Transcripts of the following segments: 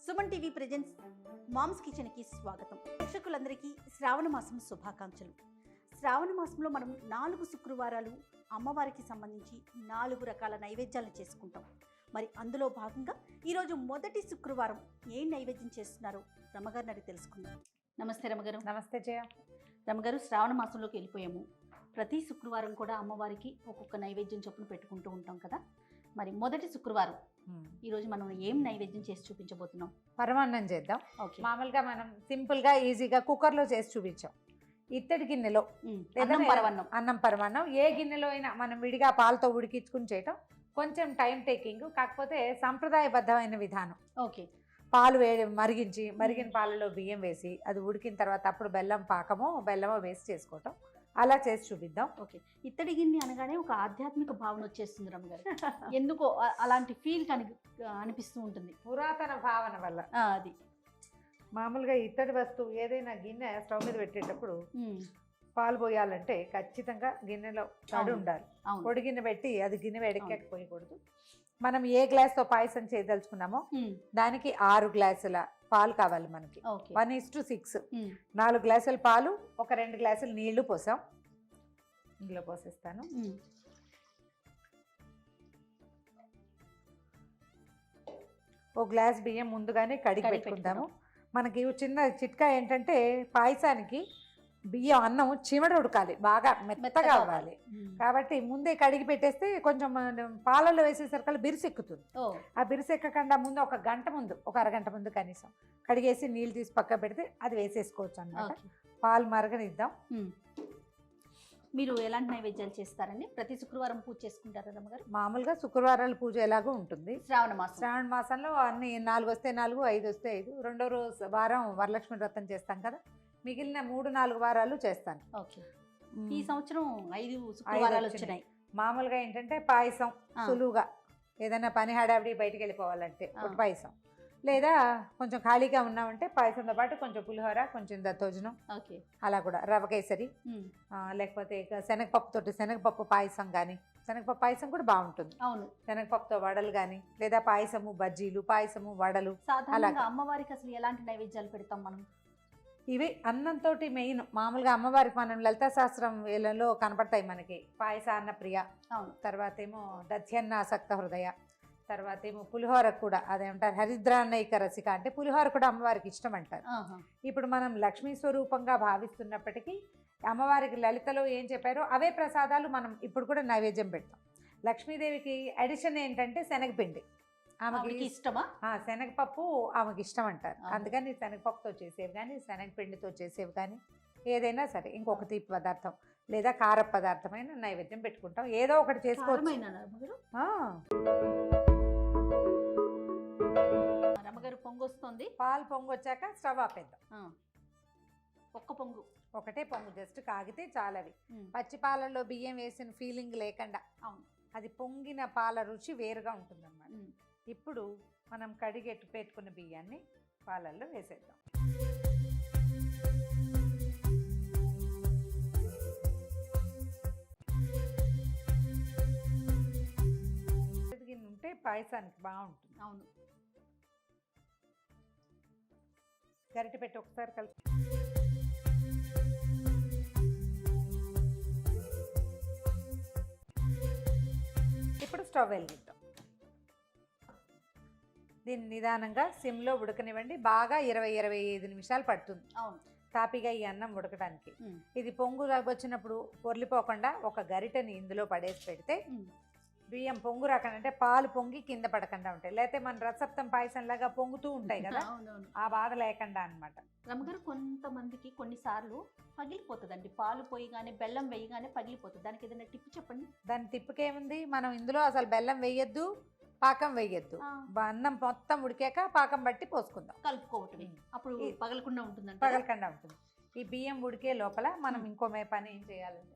Suman TV presents moms కిచెన్కి స్వాగతం. ప్రేక్షకులందరికీ శ్రావణ మాసం శుభాకాంక్షలు. శ్రావణ మాసంలో మనం 4 శుక్రవారాలు అమ్మవారికి సంబంధించి 4 రకాల నైవేద్యాలను చేసుకుంటాం. మరి అందులో భాగంగా ఈరోజు మొదటి శుక్రవారం ఏం నైవేద్యం చేస్తున్నారో రమగారిని అడిగి తెలుసుకుందాం. నమస్తే రమగారు. నమస్తే జయ. రమగారు, శ్రావణ మాసంలోకి వెళ్ళిపోయాము. ప్రతి శుక్రవారం కూడా అమ్మవారికి ఒక్కొక్క నైవేద్యం చొప్పున పెట్టుకుంటూ ఉంటాం కదా. మరి మొదటి శుక్రవారం ఈరోజు మనం ఏం నైవేద్యం చేసి చూపించబోతున్నాం? పరమాన్నం చేద్దాం. ఓకే. మామూలుగా మనం సింపుల్గా ఈజీగా కుక్కర్లో చేసి చూపించాం. ఇత్తడి గిన్నెలో అన్నం పరమాన్నం ఏ గిన్నెలో అయినా మనం విడిగా పాలతో ఉడికించుకుని చేయటం కొంచెం టైం టేకింగ్, కాకపోతే సంప్రదాయబద్ధమైన విధానం. ఓకే. పాలు మరిగిన పాలలో బియ్యం వేసి అది ఉడికిన తర్వాత అప్పుడు బెల్లమో వేసి చేసుకోవటం. అలా చేసి చూపిద్దాం. ఓకే. ఇత్తడి గిన్నె అనగానే ఒక ఆధ్యాత్మిక భావన వచ్చేస్తుంది రమ్మగారు. ఎందుకో అలాంటి ఫీల్ అనిపిస్తూ ఉంటుంది, పురాతన భావన వల్ల. అది మామూలుగా ఇత్తడి వస్తువు ఏదైనా గిన్నె స్టవ్ మీద పెట్టేటప్పుడు పాలు పోయాలంటే ఖచ్చితంగా గిన్నెలో తడి ఉండాలి. పొడి గిన్నె పెట్టి అది గిన్నె వేడెక్కకపోయకూడదు. మనం ఏ గ్లాస్తో పాయసం చేయదలుచుకున్నామో దానికి 6 గ్లాసుల పాలు కావాలి మనకి. 1:6. 4 గ్లాసుల పాలు, ఒక 2 గ్లాసులు నీళ్లు పోసాం. ఇందులో పోసేస్తాను. ఒక గ్లాస్ బియ్యం ముందుగానే కడిగి పెట్టుకుందాము. మనకి చిన్న చిట్కా ఏంటంటే పాయసానికి బియ్యం అన్నం చిమడ ఉడకాలి, బాగా మెత్తగా అవ్వాలి. కాబట్టి ముందే కడిగి పెట్టేస్తే కొంచెం పాలలో వేసేసరికి బిరుసెక్కుతుంది. ఆ బిరుసెక్కకుండా ముందు ఒక అరగంట ముందు కనీసం కడిగేసి నీళ్ళు తీసి పక్క పెడితే అది వేసేసుకోవచ్చు అన్నమాట. పాలు మరగనిద్దాం. మీరు ఎలాంటి నైవేద్యాలు చేస్తారండి? ప్రతి శుక్రవారం పూజ చేసుకుంటారా రమ్మగారు? మామూలుగా శుక్రవారాలు పూజ ఎలాగో ఉంటుంది. శ్రావణ మాసంలో అన్ని 4 వస్తే 4, 5 వస్తే 5. రెండో రోజు వారం వరలక్ష్మి వ్రతం చేస్తాం కదా, మిగిలిన 3-4 వారాలు చేస్తాను. ఓకే. ఈ సంవత్సరం 5 శుక్రవారాలు వచ్చినాయి. మామూలుగా ఏంటంటే పాయసం సులువుగా ఏదైనా పని హడావిడి బయటికి వెళ్ళిపోవాలంటే ఒక పాయసం, లేదా కొంచెం ఖాళీగా ఉన్నామంటే పాయసంతో పాటు కొంచెం పులిహోర, కొంచెం దత్తోజనం, అలా కూడా రవ కేసరి, లేకపోతే ఇక శనగపప్పు పాయసం కానీ, శనగపప్పు పాయసం కూడా బాగుంటుంది. అవును. శనగపప్పుతో వడలు కానీ, లేదా పాయసము బజ్జీలు, పాయసము వడలు. సాధారణంగా అమ్మవారికి అసలు ఎలాంటి నైవేద్యాలు పెడతాం మనం? ఇవి అన్నంతో మెయిన్. మామూలుగా అమ్మవారికి మనం లలితా శాస్త్రం వేళలో కనపడతాయి మనకి. పాయసాన్న ప్రియ, తర్వాత ఏమో దధ్యన్నాసక్త హృదయ, తర్వాత ఏమో పులిహోర కూడా అదేమంటారు హరిద్రాన్నైక రసిక, అంటే పులిహోర కూడా అమ్మవారికి ఇష్టం అంటారు. ఇప్పుడు మనం లక్ష్మీ స్వరూపంగా భావిస్తున్నప్పటికీ అమ్మవారికి లలితలో ఏం చెప్పారో అవే ప్రసాదాలు మనం ఇప్పుడు కూడా నైవేద్యం పెడతాం. లక్ష్మీదేవికి అడిషన్ ఏంటంటే శనగపిండి. ఆమెకి ఇష్టమా? శనగపప్పు ఆమెకి ఇష్టం అంటారు. అందుకని శనగపప్పుతో చేసేవి కానీ, శనగపిండితో చేసేవి కానీ, ఏదైనా సరే ఇంకొక తీపి పదార్థం లేదా కార పదార్థమైన నైవేద్యం పెట్టుకుంటాం. ఏదో ఒకటి చేసుకోవచ్చు. రమ్మగారు, పొంగు వస్తుంది. పాలు పొంగు వచ్చాక స్టవ్ ఆపేద్దాం. ఒకటే పొంగు జస్ట్ కాగితే చాలు. అవి పచ్చి పాలల్లో బియ్యం వేసిన ఫీలింగ్ లేకుండా అది పొంగిన పాల రుచి వేరుగా ఉంటుందన్నమాట. ఇప్పుడు మనం కడిగెట్టు పెట్టుకున్న బియ్యాన్ని పాలల్లో వేసేద్దాం. ఉంటే పాయసానికి బాగుంటుంది. అవును. గరిటె పెట్టి ఒకసారి కలిపి ఇప్పుడు స్టవ్ వెలిగిద్దాం. దీన్ని నిదానంగా సిమ్లో ఉడకనివ్వండి. బాగా 20-25 నిమిషాలు పడుతుంది తాపిగా ఈ అన్నం ఉడకడానికి. ఇది పొంగు వచ్చినప్పుడు పొర్లిపోకుండా ఒక గరిటెని ఇందులో పడేసి పెడితే బియ్యం పొంగు రాకుండా, అంటే పాలు పొంగి కింద పడకుండా ఉంటాయి. లేకపోతే మన రసప్తం పాయసం లాగా పొంగుతూ ఉంటాయి కదా, ఆ బాధ లేకుండా అనమాట. రమ్మగారు, కొంతమందికి కొన్నిసార్లు పగిలిపోతుందండి. పాలు పోయిగానే బెల్లం వేయగానే పగిలిపోతుంది. దానికి ఏదైనా టిప్ చెప్పండి. దాని టిప్కేముంది, మనం ఇందులో అసలు బెల్లం వేయొద్దు, పాకం వేయొద్దు. అన్నం మొత్తం ఉడికాక పాకం బట్టి పోసుకుందాం, కలుపుకోవటం. అప్పుడు పగలకుండా ఉంటుంది. ఈ బియ్యం ఉడికే లోపల మనం ఇంకో పని ఏం చేయాలంటే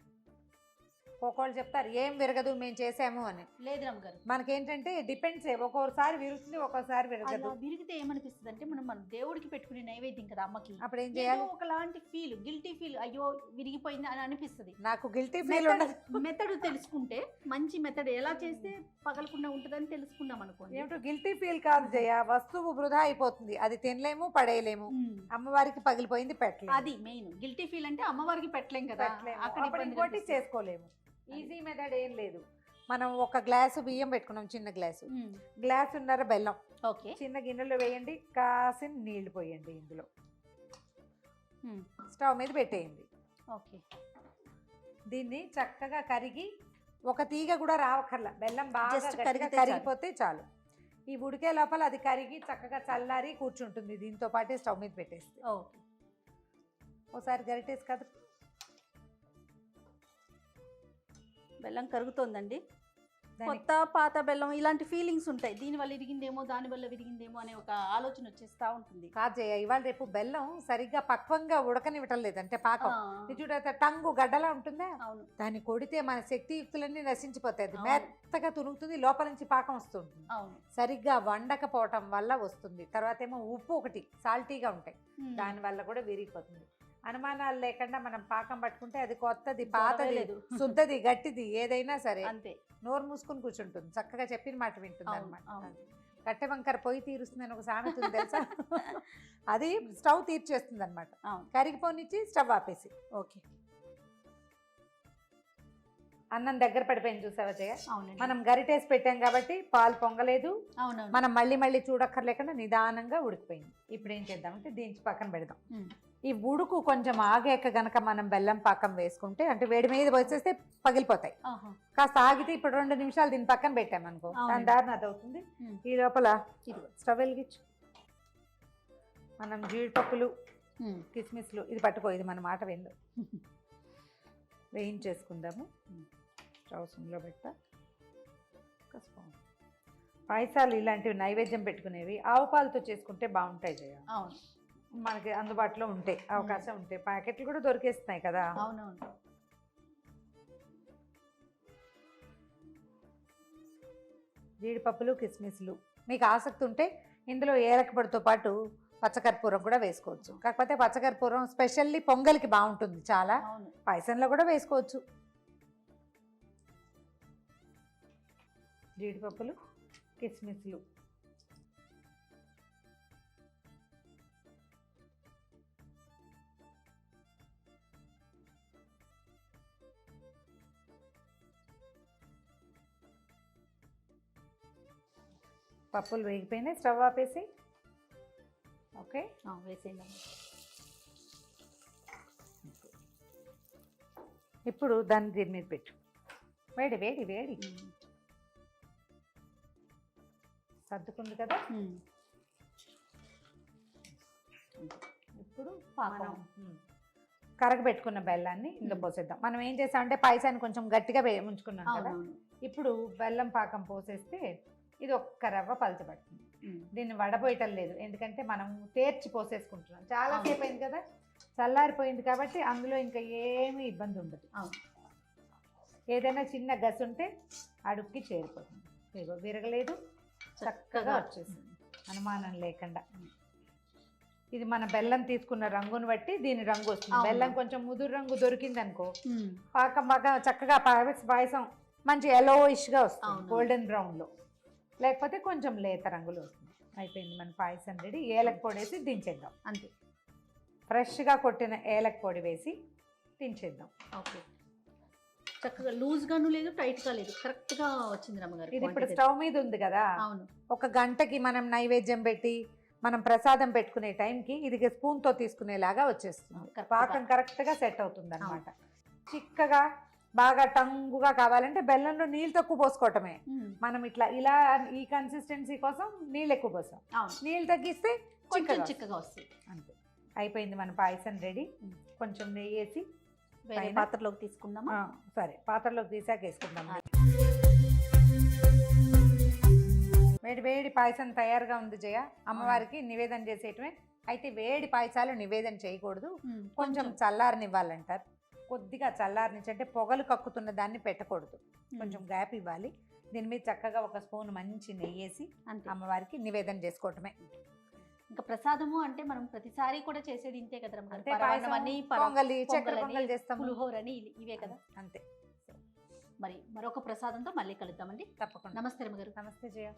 ఒక్కొక్కళ్ళు చెప్తారు ఏం విరగదు మేము చేసాము అని. లేదు రమ్మగారు, మనకేంటంటే డిపెండ్స్, ఒక్కొక్కసారి విరుగుతుంది ఒక్కోసారి విరగదు. అలా విరిగితే ఏమనిపిస్తుంది అంటే మనం మన దేవుడికి పెట్టుకునే నైవేద్యం కదా అమ్మకి, అప్పుడు ఏం చేయాలి? ఒకలాంటి ఫీల్, గిల్టీ ఫీల్, అయ్యో విరిగిపోయింది అని అనిపిస్తుంది. నాకు గిల్టీ ఫీల్ ఉండదు. మెథడ్ తెలుసుకుంటే మంచి మెథడ్ ఎలా చేస్తే పగలకుండా ఉంటుందని తెలుసుకున్నాం అనుకోండి. ఏమిటో గిల్టీ ఫీల్ కాదు జయ, వస్తువు వృధా అయిపోతుంది, అది తినలేము పడేయలేము, అమ్మవారికి పగిలిపోయింది పెట్టలేము. అది మెయిన్ గిల్టీ ఫీల్ అంటే అమ్మవారికి పెట్టలేం కదా, అక్కడ అప్పుడు ఇంకోటి చేసుకోలేము. ఈజీ మెథడ్ ఏం లేదు. మనం ఒక గ్లాసు బియ్యం పెట్టుకున్నాం, చిన్న గ్లాసు, గ్లాసున్నర బెల్లం ఓకే చిన్న గిన్నెలో వేయండి, కాసిన నీళ్లు పోయండి, ఇందులో స్టవ్ మీద పెట్టేయండి. ఓకే, దీన్ని చక్కగా కరిగి ఒక తీగ కూడా రావక్కర్లా, బెల్లం బాగా Just గట్టిగా కరిగితే కరిగిపోతే చాలు. ఈ ఉడికే లోపల అది కరిగి చక్కగా చల్లారి కూర్చుంటుంది. దీంతో పాటే స్టవ్ మీద పెట్టేస్తే ఓకే, ఒకసారి గరిటేసి కదా బెల్లం కరుగుతోందండి. కొత్త పాత బెల్లం ఇలాంటి ఫీలింగ్స్ ఉంటాయి, దీనివల్ల విరిగిందేమో దానివల్ల విరిగిందేమో అనే ఒక ఆలోచన వచ్చేస్తా ఉంటుంది. కాజేయ ఇవాళ రేపు బెల్లం సరిగ్గా పక్వంగా ఉడకనివ్వటం లేదు, అంటే పాకం చూడ టంగు గడ్డలా ఉంటుందా, అవును, దాన్ని కొడితే మన శక్తియుక్తులన్నీ నశించిపోతాయి, అది మెత్తగా తునుగుతుంది, లోపల నుంచి పాకం వస్తుంటుంది. అవును, సరిగ్గా వండకపోవటం వల్ల వస్తుంది. తర్వాత ఏమో ఉప్పు ఒకటి సాల్టీగా ఉంటాయి, దానివల్ల కూడా విరిగిపోతుంది. అనుమానాలు లేకుండా మనం పాకం పట్టుకుంటే అది కొత్తది పాతది లేదు, శుద్ధది గట్టిది ఏదైనా సరే అంతే, నోరు మూసుకుని కూర్చుంటుంది, చక్కగా చెప్పిన మాట వింటుంది అనమాట. కట్టె వంకర పొయ్యి తీరుస్తుందని ఒక సామెత ఉంది తెలుసా, అది స్టవ్ తీర్చేస్తుంది అనమాట. కరిగిపోనిచ్చి స్టవ్ ఆపేసి. ఓకే, అన్నం దగ్గర పడిపోయింది చూసావా జయ, అవునండి, మనం గరిటేసి పెట్టాం కాబట్టి పాలు పొంగలేదు, అవునవును, మనం మళ్ళీ మళ్ళీ చూడక్కర్లేకుండా నిదానంగా ఉడికిపోయింది. ఇప్పుడు ఏం చేద్దామంటే దీనికి పక్కన పెడదాం. ఈ ఉడుకు కొంచెం ఆగాక గనక మనం బెల్లం పాకం వేసుకుంటే, అంటే వేడి మీద వచ్చేస్తే పగిలిపోతాయి, కాస్త ఆగితే ఇప్పుడు 2 నిమిషాలు దీని పక్కన పెట్టామనుకో దాని దారిన అది అవుతుంది. ఈ లోపల స్టవ్ వెలిగించు, మనం జీడిపప్పులు కిస్మిస్లు ఇది పట్టుకో, ఇది మన మాట విందు, వేయించేసుకుందాము. స్టవ్ సిమ్లో పెట్టా. పాయసాలు ఇలాంటివి నైవేద్యం పెట్టుకునేవి ఆవు పాలతో చేసుకుంటే బాగుంటాయి జయ, అవును, మనకి అందుబాటులో ఉంటాయి, అవకాశం ఉంటాయి, ప్యాకెట్లు కూడా దొరికేస్తున్నాయి కదా. అవునవును, జీడిపప్పులు కిస్మిస్లు మీకు ఆసక్తి ఉంటే ఇందులో ఏలకపొడితో పాటు పచ్చకర్పూరం కూడా వేసుకోవచ్చు. కాకపోతే పచ్చకర్పూరం స్పెషల్లీ పొంగల్కి బాగుంటుంది చాలా, పాయసంలో కూడా వేసుకోవచ్చు. జీడిపప్పులు కిస్మిస్లు పప్పులు వేగిపోయినాయి, స్టవ్ ఆపేసి. ఓకే, వేసేయండి. ఇప్పుడు దాన్ని దీని మీద పెట్టు, వేడి వేడి వేడి సర్దుకుంది కదా. ఇప్పుడు మనం కరగబెట్టుకున్న బెల్లాన్ని ఇందులో పోసేద్దాం. మనం ఏం చేస్తామంటే పాయసాన్ని కొంచెం గట్టిగా ఉంచుకున్నాం కదా, ఇప్పుడు బెల్లం పాకం పోసేస్తే ఇది ఒక్క రవ్వ పలచబడుతుంది. దీన్ని వడపోయటం లేదు, ఎందుకంటే మనం తేర్చి పోసేసుకుంటున్నాం, చాలాసేపు అయింది కదా, చల్లారిపోయింది కాబట్టి అందులో ఇంకా ఏమీ ఇబ్బంది ఉండదు. ఏదైనా చిన్న గసి ఉంటే అడుక్కి చేరిపోతుంది. ఇగో విరగలేదు, చక్కగా వచ్చేసింది అనుమానం లేకుండా. ఇది మన బెల్లం తీసుకున్న రంగును బట్టి దీని రంగు వస్తుంది. బెల్లం కొంచెం ముదురు రంగు దొరికింది అనుకో, పాకం బాగా చక్కగా పాయసం మంచి yellowish-గా వస్తుంది, గోల్డెన్ బ్రౌన్లో. లేకపోతే కొంచెం లేత రంగులో వస్తుంది. అయిపోయింది మన పాయసం రెడీ. ఏలక పొడి వేసి దించేద్దాం అంతే. ఫ్రెష్గా కొట్టిన ఏలక పొడి వేసి దించేద్దాం. ఓకే, చక్కగా లూజ్గాను లేదు టైట్గా లేదు, కరెక్ట్గా వచ్చింది రమ్మగారు. ఇది ఇప్పుడు స్టవ్ మీద ఉంది కదా, అవును, 1 గంటకి మనం నైవేద్యం పెట్టి మనం ప్రసాదం పెట్టుకునే టైంకి ఇది స్పూన్తో తీసుకునేలాగా వచ్చేస్తుంది. పాకం కరెక్ట్గా సెట్ అవుతుంది అనమాట. చిక్కగా బాగా టంగుగా కావాలంటే బెల్లంలో నీళ్ళు తక్కువ పోసుకోవటమే. మనం ఇలా ఈ కన్సిస్టెన్సీ కోసం నీళ్ళు ఎక్కువ పోసాం, నీళ్ళు తగ్గిస్తే కొంచెం చిక్కగా వస్తుంది అంతే. అయిపోయింది మన పాయసం రెడీ. కొంచెం నెయ్యి వేసి పాత్రలోకి తీసుకుందామా? సరే, పాత్రలోకి తీసాక వేసుకుందాం. వేడి వేడి పాయసం తయారుగా ఉంది జయ, అమ్మవారికి నివేదన చేసేయటమే. అయితే వేడి పాయసాలు నివేదన చేయకూడదు, కొంచెం చల్లారనివ్వాలంటారు. కొద్దిగా చల్లారి నుంచి అంటే పొగలు కక్కుతున్న దాన్ని పెట్టకూడదు, కొంచెం గ్యాప్ ఇవ్వాలి. దీని మీద చక్కగా ఒక స్పూన్ మంచి నెయ్యి వేసి అంతే. అమ్మవారికి నివేదన చేసుకోవటమే. ఇంకా ప్రసాదము అంటే మనం ప్రతిసారి కూడా చేసేది ఇంతే కదా రమ్మగారు. అంతే, పరమాన్నం పాయసం, అని, పొంగలి, చక్కెర పొంగలని, పొంగల్ చేస్తాము. పులిహోరని ఇవే కదా. అంతే. మరి మరొక ప్రసాదంతో మళ్ళీ కలుద్దామండి. తప్పకుండా. నమస్తే రమ్మగారు. నమస్తే జయ.